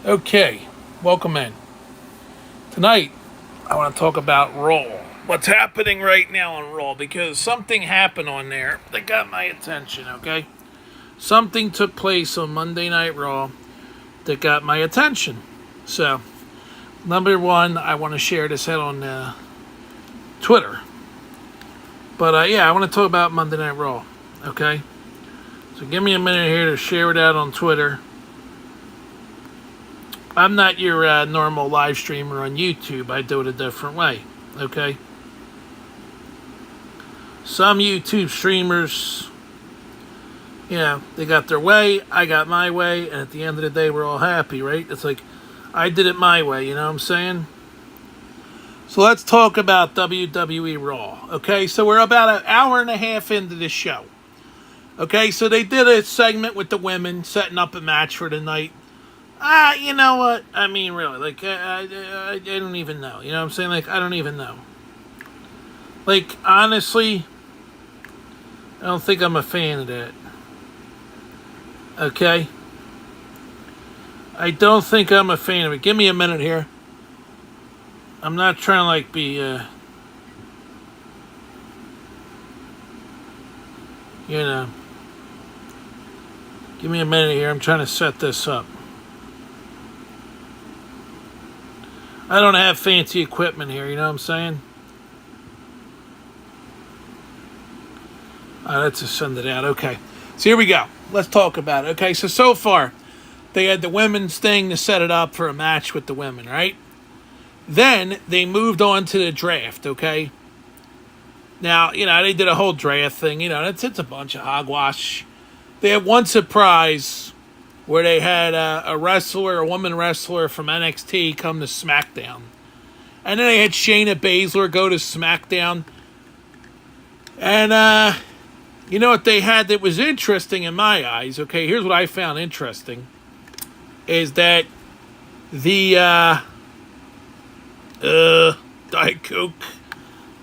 Okay, welcome in. Tonight, I want to talk about Raw. What's happening right now on Raw? Because something happened on there that got my attention, okay? Something took place on Monday Night Raw that got my attention. So, number one, I want to share this out on Twitter. But yeah, I want to talk about Monday Night Raw, okay? So give me a minute here to share it out on Twitter. I'm not your normal live streamer on YouTube. I do it a different way, okay? Some YouTube streamers, they got their way, I got my way, and at the end of the day, we're all happy, right? It's like, I did it my way, you know what I'm saying? So let's talk about WWE Raw, okay? So we're about an hour and a half into this show. Okay, so they did a segment with the women, setting up a match for the night. You know what? I mean, really, like, I don't even know. You know what I'm saying? Like, I don't even know. Like, honestly, I don't think I'm a fan of that. Okay? I don't think I'm a fan of it. Give me a minute here. I'm not trying to, like, be, Give me a minute here. I'm trying to set this up. I don't have fancy equipment here, you know what I'm saying? Let's just send it out. Okay. So here we go. Let's talk about it. Okay, so far, they had the women's thing to set it up for a match with the women, right? Then they moved on to the draft, okay? Now, they did a whole draft thing. It's a bunch of hogwash. They had one surprise where they had a woman wrestler from NXT come to SmackDown. And then they had Shayna Baszler go to SmackDown. And, you know what they had that was interesting in my eyes? Okay, here's what I found interesting. Is that the, Diet Coke.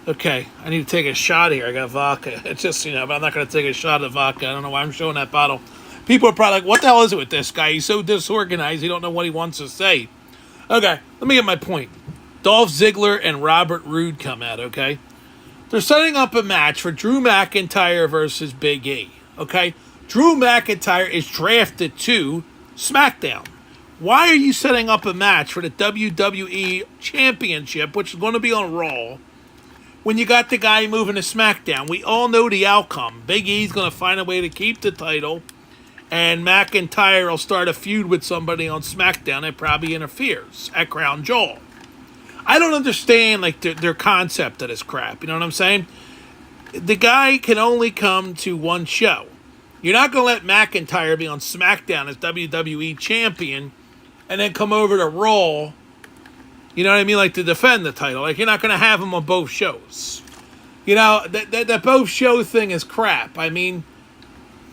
Okay, I need to take a shot here. I got vodka. It's just, but I'm not going to take a shot of vodka. I don't know why I'm showing that bottle. People are probably like, what the hell is it with this guy? He's so disorganized, he don't know what he wants to say. Okay, let me get my point. Dolph Ziggler and Robert Roode come out, okay? They're setting up a match for Drew McIntyre versus Big E, okay? Drew McIntyre is drafted to SmackDown. Why are you setting up a match for the WWE Championship, which is going to be on Raw, when you got the guy moving to SmackDown? We all know the outcome. Big E's going to find a way to keep the title, and McIntyre will start a feud with somebody on SmackDown that probably interferes at Crown Jewel. I don't understand their concept of this crap. You know what I'm saying? The guy can only come to one show. You're not going to let McIntyre be on SmackDown as WWE champion and then come over to Raw, you know what I mean, to defend the title. You're not going to have him on both shows. That both show thing is crap. I mean,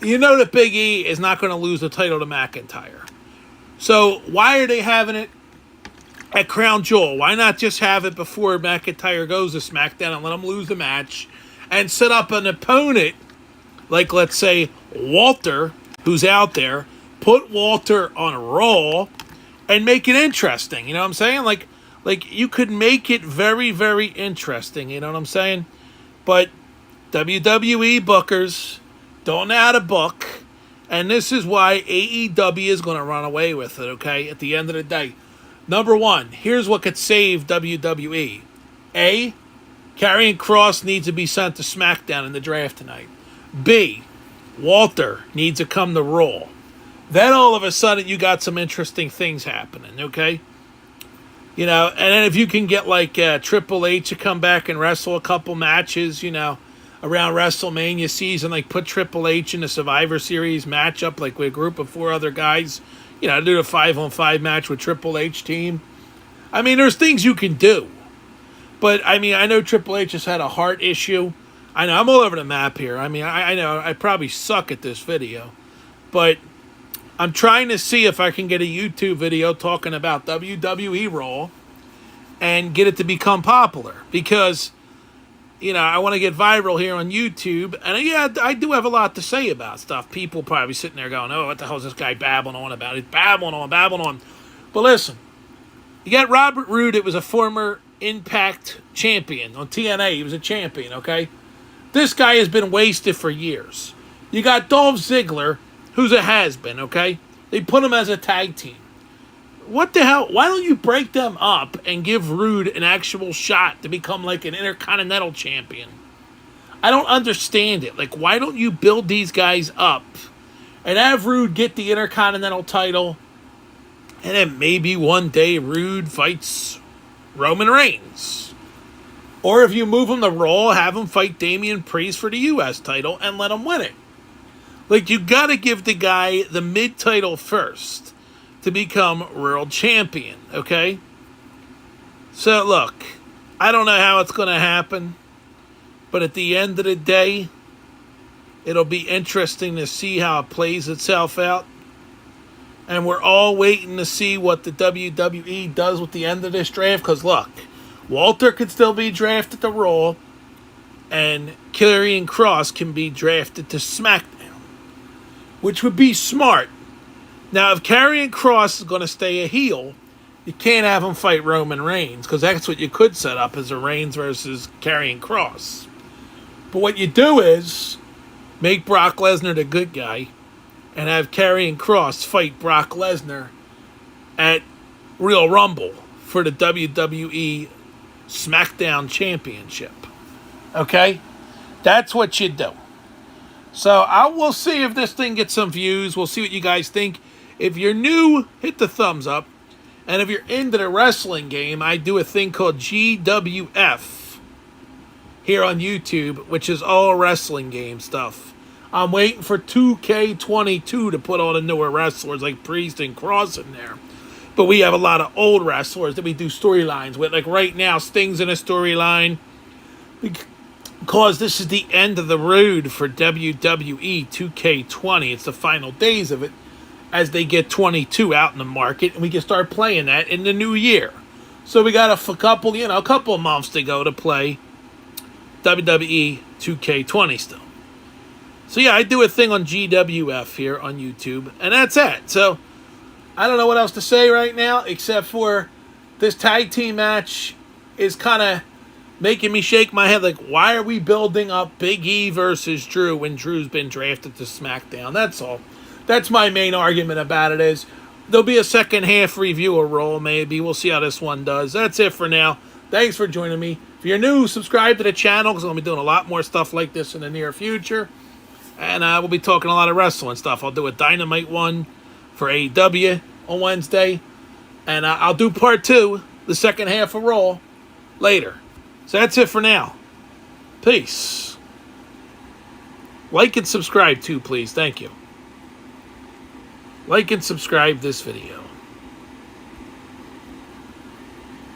that Big E is not going to lose the title to McIntyre. So why are they having it at Crown Jewel? Why not just have it before McIntyre goes to SmackDown and let him lose the match and set up an opponent like, let's say, Walter, who's out there, put Walter on Raw and make it interesting. You know what I'm saying? Like you could make it very, very interesting. You know what I'm saying? But WWE bookers don't know how to book, and this is why AEW is going to run away with it, okay, at the end of the day. Number one, here's what could save WWE. A, Karrion Kross needs to be sent to SmackDown in the draft tonight. B, Walter needs to come to Raw. Then all of a sudden you got some interesting things happening, okay? And then if you can get Triple H to come back and wrestle a couple matches, around WrestleMania season, put Triple H in a Survivor Series matchup, with a group of 4 other guys, do a 5-on-5 match with Triple H team. I mean, there's things you can do. But, I mean, I know Triple H has had a heart issue. I know, I'm all over the map here. I mean, I know I probably suck at this video. But I'm trying to see if I can get a YouTube video talking about WWE Raw and get it to become popular. Because I want to get viral here on YouTube. And yeah, I do have a lot to say about stuff. People probably sitting there going, oh, what the hell is this guy babbling on about? He's babbling on. But listen, you got Robert Roode. It was a former Impact champion on TNA. He was a champion, okay? This guy has been wasted for years. You got Dolph Ziggler, who's a has-been, okay? They put him as a tag team. What the hell? Why don't you break them up and give Roode an actual shot to become like an Intercontinental champion? I don't understand it. Like, why don't you build these guys up and have Roode get the Intercontinental title, and then maybe one day Roode fights Roman Reigns? Or if you move him to Raw, have him fight Damian Priest for the U.S. title and let him win it. Like, you got to give the guy the mid-title first to become world champion, okay? So, look, I don't know how it's going to happen, but at the end of the day, it'll be interesting to see how it plays itself out. And we're all waiting to see what the WWE does with the end of this draft, because, look, Walter could still be drafted to Raw, and Karrion Kross can be drafted to SmackDown, which would be smart. Now, if Karrion Kross is going to stay a heel, you can't have him fight Roman Reigns, because that's what you could set up as a Reigns versus Karrion Kross. But what you do is make Brock Lesnar the good guy and have Karrion Kross fight Brock Lesnar at Royal Rumble for the WWE SmackDown Championship. Okay? That's what you do. So we'll see if this thing gets some views. We'll see what you guys think. If you're new, hit the thumbs up. And if you're into the wrestling game, I do a thing called GWF here on YouTube, which is all wrestling game stuff. I'm waiting for 2K22 to put all the newer wrestlers like Priest and Cross in there. But we have a lot of old wrestlers that we do storylines with. Like right now, Sting's in a storyline because this is the end of the road for WWE 2K20. It's the final days of it as they get 22 out in the market, and we can start playing that in the new year. So we got a couple of months to go to play WWE 2K20 still. So yeah, I do a thing on GWF here on YouTube, and that's it. So I don't know what else to say right now, except for this tag team match is kind of making me shake my head. Like, why are we building up Big E versus Drew when Drew's been drafted to SmackDown? That's all. That's my main argument about it is there'll be a second half review of Raw, maybe. We'll see how this one does. That's it for now. Thanks for joining me. If you're new, subscribe to the channel because I'm going to be doing a lot more stuff like this in the near future. And we'll be talking a lot of wrestling stuff. I'll do a Dynamite one for AEW on Wednesday. And I'll do part 2, the second half of Raw, later. So that's it for now. Peace. Like and subscribe too, please. Thank you. Like and subscribe this video.